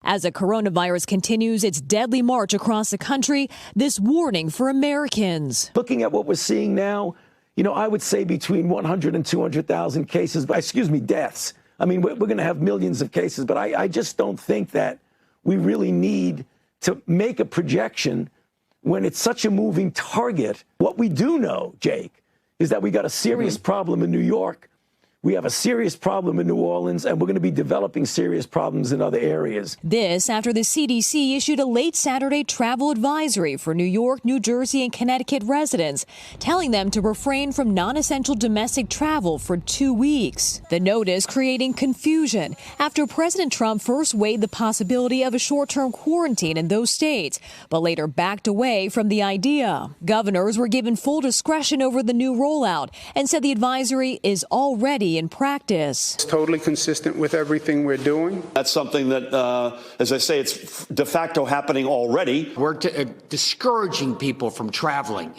As the coronavirus continues its deadly march across the country, this warning for Americans. Looking at what we're seeing now, I would say between 100 and 200,000 cases, deaths. I mean, we're going to have millions of cases, but I just don't think that we really need to make a projection when it's such a moving target. What we do know, Jake, is that we got a serious problem in New York. We have a serious problem in New Orleans, and we're going to be developing serious problems in other areas. This after the CDC issued a late Saturday travel advisory for New York, New Jersey, and Connecticut residents, telling them to refrain from non-essential domestic travel for 2 weeks. The notice creating confusion after President Trump first weighed the possibility of a short-term quarantine in those states, but later backed away from the idea. Governors were given full discretion over the new rollout and said the advisory is already in practice. It's totally consistent with everything we're doing. That's something that, as I say, it's de facto happening already. We're discouraging people from traveling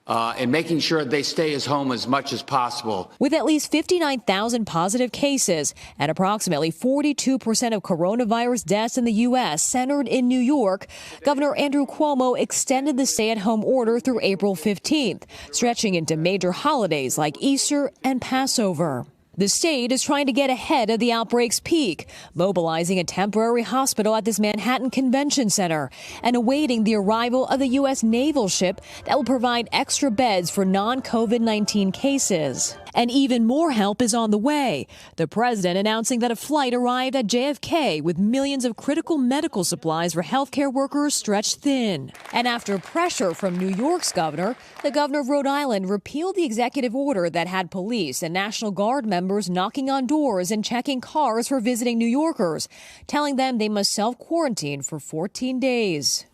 and making sure they stay at home as much as possible. With at least 59,000 positive cases and approximately 42% of coronavirus deaths in the U.S. centered in New York, Governor Andrew Cuomo extended the stay-at-home order through April 15th, stretching into major holidays like Easter and Passover. The state is trying to get ahead of the outbreak's peak, mobilizing a temporary hospital at this Manhattan Convention Center and awaiting the arrival of the U.S. naval ship that will provide extra beds for non-COVID-19 cases. And even more help is on the way. The president announcing that a flight arrived at JFK with millions of critical medical supplies for healthcare workers stretched thin. And after pressure from New York's governor, the governor of Rhode Island repealed the executive order that had police and National Guard members knocking on doors and checking cars for visiting New Yorkers, telling them they must self-quarantine for 14 days.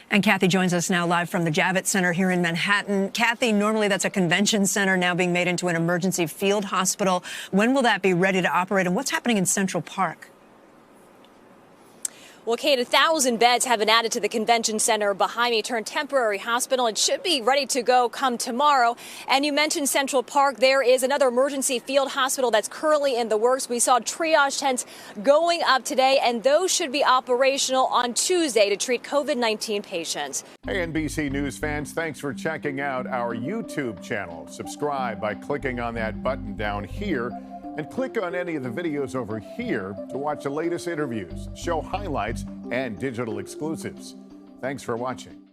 And Kathy joins us now live from the Javits Center here in Manhattan. Kathy, normally that's a convention center now being made into an emergency field hospital. When will that be ready to operate, and what's happening in Central Park? Well, Kate, 1,000 beds have been added to the convention center behind me, turned temporary hospital. It should be ready to go come tomorrow. And you mentioned Central Park. There is another emergency field hospital that's currently in the works. We saw triage tents going up today, and those should be operational on Tuesday to treat COVID-19 patients. Hey, NBC News fans, thanks for checking out our YouTube channel. Subscribe by clicking on that button down here, and click on any of the videos over here to watch the latest interviews, show highlights, and digital exclusives. Thanks for watching.